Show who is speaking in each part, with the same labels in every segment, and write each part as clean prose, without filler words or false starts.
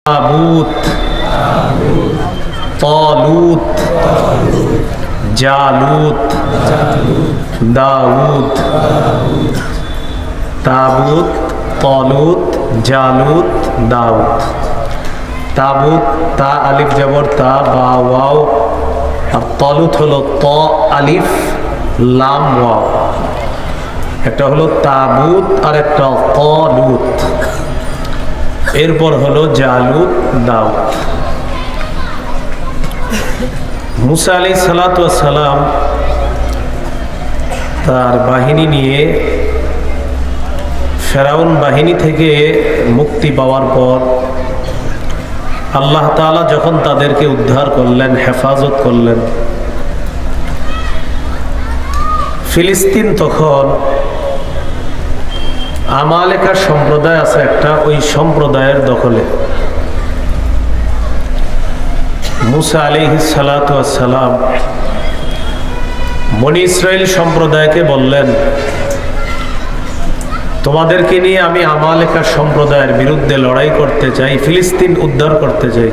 Speaker 1: ताबूत, तालूत, जालूत, दाऊद। ताबूत, तालूत, जालूत, दाऊद। ताबूत ता আলিফ জবর তা বা ওয়াও, আর তালুত হলো ত আলিফ লাম ওয়াও। একটা হলো তাবুত আর একটা তালুত। এরপর হলো জালুত, দাউদ। মুসা আলাইহিস সালাতু ওয়াস সালাম তার বাহিনী নিয়ে ফেরাউন বাহিনী থেকে মুক্তি পাওয়ার পর আল্লাহ তাআলা যখন তাদেরকে উদ্ধার করলেন, হেফাজত করলেন, ফিলিস্তিন তখন আমালেকা সম্প্রদায় আছে একটা, ওই সম্প্রদায়ের দখলে। মুসা আলাইহিস সালাতু ওয়াস সালাম বনি ইসরাইল সম্প্রদায়কে বললেন, তোমাদেরকে নিয়ে আমি আমালেকা সম্প্রদায়ের বিরুদ্ধে লড়াই করতে চাই, ফিলিস্তিন উদ্ধার করতে চাই।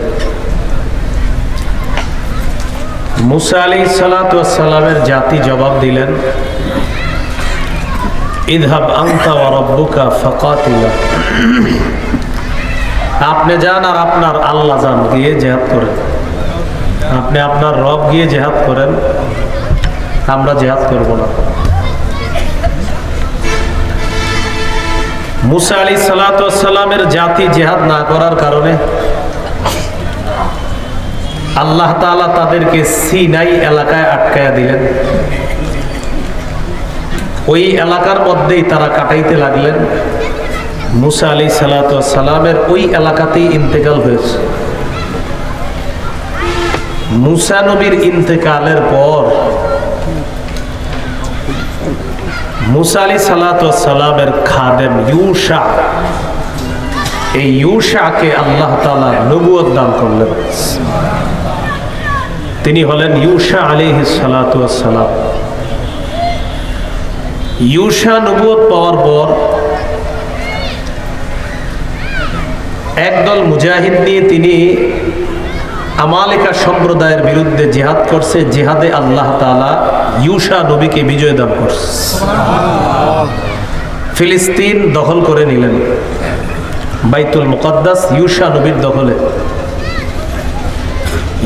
Speaker 1: মুসা আলাইহিস সালাতু ওয়াস সালামের জাতি জবাব দিলেন, ইযহাব আনতা ওয়া রাব্বুকা ফাকাতিলা। আপনি যান আর আপনার আল্লাহ যান, গিয়ে জিহাদ করেন। আপনি আপনার রব গিয়ে জিহাদ করেন, আমরা জিহাদ করব না। মুসা আলাইহিস সালাতু ওয়াস সালামের জাতি জিহাদ না করার কারণে আল্লাহ তাআলা তাদেরকে সিনাই এলাকায় আটকায়া দিলেন। ওই এলাকার মধ্যেই তারা কাটাইতে লাগলেন। মুসা আলাইহিস সালাতু ওয়াস সালামের ওই এলাকাতেই ইন্তেকাল হয়েছে। মুসা নবীর ইন্তেকালের পর মুসা আলাইহিস সালাতু ওয়াস সালামের খাদেম ইউশা, এই ইউশাকে আল্লাহ তাআলা নবুয়ত দান করলেন। তিনি হলেন ইউশা আলাইহিস সালাতু ওয়াস সালাম। ইউশা নবুয়ত পাওয়ার পর একদল মুজাহিদ নিয়ে তিনি আমালেকা সম্প্রদায়ের বিরুদ্ধে জিহাদ করছে। জিহাদে আল্লাহ তাআলা ইউশা নবীকে বিজয় দান করছে। ফিলিস্তিন দখল করে নিলেন, বাইতুল মুকাদ্দাস ইউশা নবীর দখলে।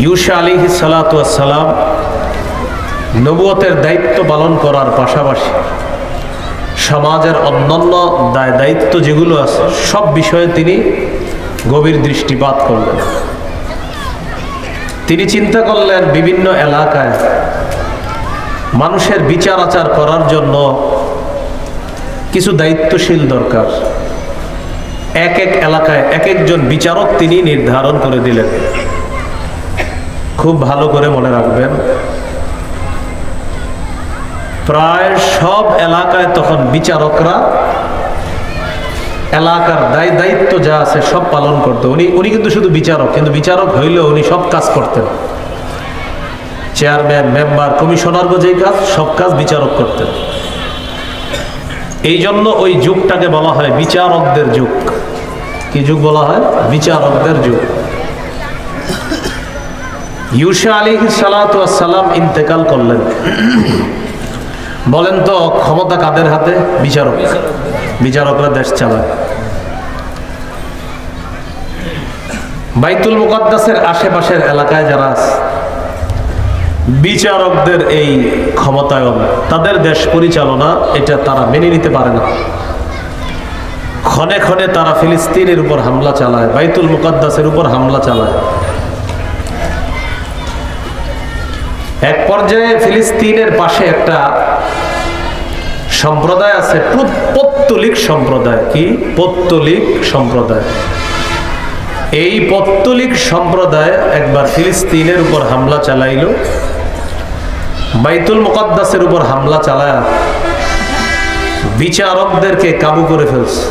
Speaker 1: ইউশা আলাইহিস সালাতু ওয়াস সালাম নবুয়তের দায়িত্ব পালন করার পাশাপাশি সমাজের অন্যান্য দায় দায়িত্ব যেগুলো আছে সব বিষয়ে তিনি গভীর দৃষ্টিপাত করলেন। তিনি চিন্তা করলেন বিভিন্ন এলাকায় মানুষের বিচার আচার করার জন্য কিছু দায়িত্বশীল দরকার। এক এক এলাকায় এক একজন বিচারক তিনি নির্ধারণ করে দিলেন। খুব ভালো করে মনে রাখবেন, প্রায় সব এলাকায় তখন বিচারকরা এলাকার দায়িত্ব যা আছে সব পালন করতেন। উনি কিন্তু শুধু বিচারক, কিন্তু বিচারক হইলেও উনি সব কাজ করতেন। চেয়ারম্যান, মেম্বার, কমিশনার যেই কাজ, সব কাজ বিচারক করতেন। এই জন্য ওই যুগটাকে বলা হয় বিচারকদের যুগ। কি যুগ বলা হয়? বিচারকদের যুগ। ইউশা আলাইহিস সালাতু ওয়াস সালাম ইন্তেকাল করলেন। বলেন তো ক্ষমতা কাদের হাতে? বিচারক। বিচারকরা দেশ চালায়। বাইতুল মুকাদ্দাসের আশেপাশের এলাকায় যারা আছে বিচারকদের এই ক্ষমতায়ন, তাদের দেশ পরিচালনা, এটা তারা মেনে নিতে পারে না। ক্ষণে ক্ষণে তারা ফিলিস্তিনের উপর হামলা চালায়, বাইতুল মুকাদ্দাসের উপর হামলা চালায়। এক পর্যায়ে ফিলিস্তিনের পাশে একটা সম্প্রদায় আছে, পৌত্তলিক সম্প্রদায়। কি? পৌত্তলিক সম্প্রদায়। এই পৌত্তলিক সম্প্রদায় একবার ফিলিস্তিনের উপর হামলা চালাইল, বাইতুল মুকাদ্দাসের উপর হামলা চালায় বিচারকদেরকে কাবু করে ফেলছে।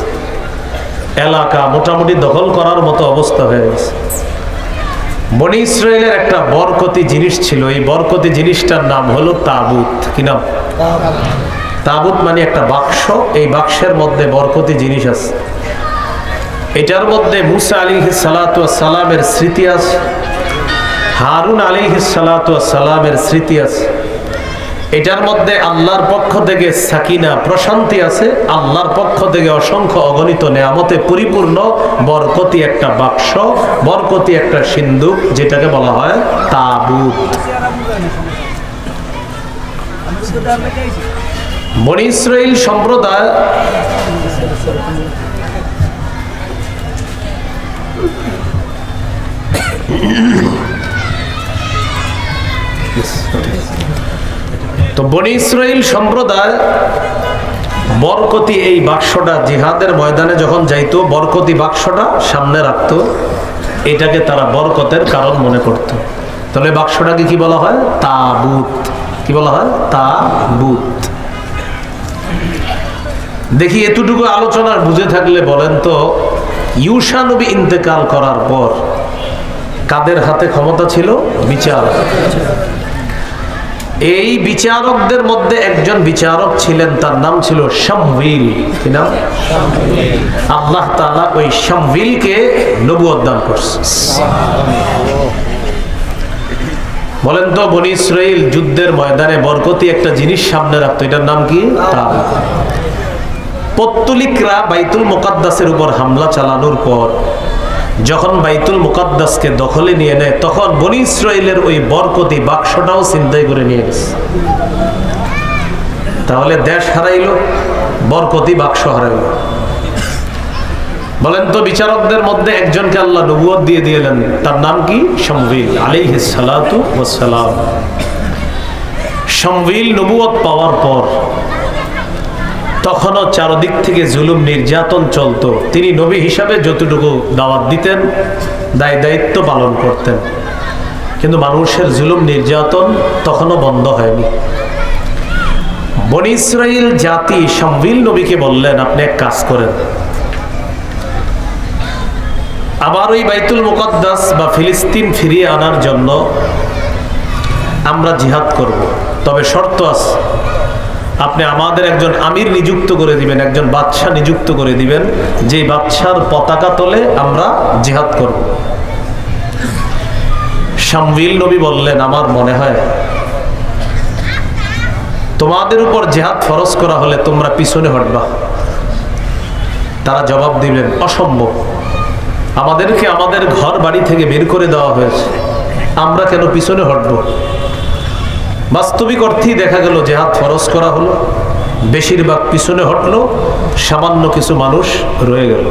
Speaker 1: এলাকা মোটামুটি দখল করার মতো অবস্থা হয়ে গেছে। বনি ইসরায়েলের একটা বরকতি জিনিস ছিল, এই বরকতি জিনিসটার নাম হলো তাবুত। কি নাম? তাবুত মানে একটা বাক্স। এই বাক্সের মধ্যে বরকতি জিনিস আছে। এটার মধ্যে মুসা আলাইহিস সালাতু ওয়াস সালামের স্মৃতি আছে, হারুন আলাইহিস সালাতু ওয়াস সালামের স্মৃতি আছে। এটার মধ্যে আল্লাহর পক্ষ থেকে সাকিনা প্রশান্তি আছে, আল্লাহর পক্ষ থেকে অসংখ্য অগণিত নেয়ামতে পরিপূর্ণ বরকতি একটা বাক্স, বরকতি একটা সিন্দুক, যেটাকে বলা হয় তাবুত। বনী ইসরাইল সম্প্রদায় তো বনী ইসরাইল সম্প্রদায় বরকতি এই বাক্সটা জিহাদের ময়দানে যখন যাইতো, বরকতি বাক্সটা সামনে রাখতো, এটাকে তারা বরকতের কারণ মনে করত। তাহলে বাক্সটাকে কি বলা হয়? তাবুত। কি বলা হয়? তাবুত। দেখি এতটুকু আলোচনার বুঝে থাকলে বলেন তো, ইউসা নবী ইন্তেকাল করার পর কাদের হাতে ক্ষমতা ছিল? বিচার। এই বিচারকদের মধ্যে একজন বিচারক ছিলেন, তার নাম ছিল শামউইল। কি নাম? আল্লাহ তাআলা ওই শামউইলকে নবুয়ত দান করছে। বলেন তো, বনী ইসরাইল যুদ্ধের ময়দানে বরকতি একটা জিনিস সামনে রাখতো, এটার নাম কি? তাবুত। পত্তলিকরা বাইতুল মুকাদ্দাসের উপর হামলা চালানোর পর যখন বাইতুল মুকাদ্দাসকে দখলে নিয়ে নেয়, তখন বনী ইসরাইলের ওই বরকতি বাক্সটাও ছিনতাই করে নিয়ে গেছে। তাহলে দেশ হারাইল, বরকতি বাক্স হারাইল। বলেন তো, বিচারকদের মধ্যে একজনকে আল্লাহ নবুয়ত দিয়ে দিলেন, তার নাম কি? শামউইল আলাইহিস সালাতু ওয়াস সালাম। শামউইল নবুয়ত পাওয়ার পর তখনও চারদিক থেকে জুলুম নির্যাতন চলতো। তিনি নবী হিসাবে যতটুকু দাওয়াত দিতেন, দায়িত্ব পালন করতেন, কিন্তু মানুষের জুলুম নির্যাতন তখনও বন্ধ হয়নি। বনী ইসরাইল জাতি শামউইল নবীকে বললেন, আপনি এক কাজ করেন, আবার ওই বাইতুল মুকাদ্দাস বা ফিলিস্তিন ফিরিয়ে আনার জন্য আমরা জিহাদ করব, তবে শর্ত আছে, আপনি আমাদের একজন আমির নিযুক্ত করে দিবেন, একজন বাদশা নিযুক্ত করে দিবেন, যে বাদশার পতাকা তলে আমরা জিহাদ করব। শামউইল নবী বললেন, আমার মনে হয় তোমাদের উপর জিহাদ ফরজ করা হলে তোমরা পিছনে হটবা। তারা জবাব দিলেন, অসম্ভব, আমাদেরকে আমাদের ঘর বাড়ি থেকে বের করে দেওয়া হয়েছে, আমরা কেন পিছনে হটব? বাস্তবিক অর্থেই দেখা গেল জিহাদ ফরজ করা হলো, বেশিরভাগ পিছনে হটলো, সামান্য কিছু মানুষ রয়ে গেল।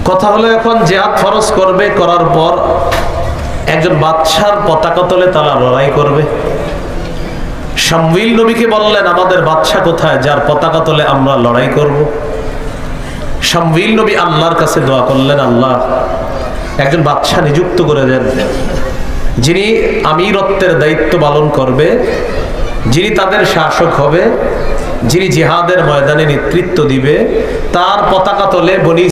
Speaker 1: কথা হলো, এখন জিহাদ ফরজ করবে, করার পর একজন বাদশার পতাকা তলে তারা লড়াই করবে। শামউইল নবীকে বললেন, আমাদের বাদশা কোথায়, যার পতাকা তলে আমরা লড়াই করব? শামউইল নবী আল্লাহর কাছে দোয়া করলেন, আল্লাহ একজন বাদশা নিযুক্ত করে দেন, যিনি আমিরত্বের দায়িত্ব পালন করবে, যিনি তাদের শাসক হবে, যিনি জিহাদের ময়দানে নেতৃত্ব দিবে, তার পতাকা তলে বনী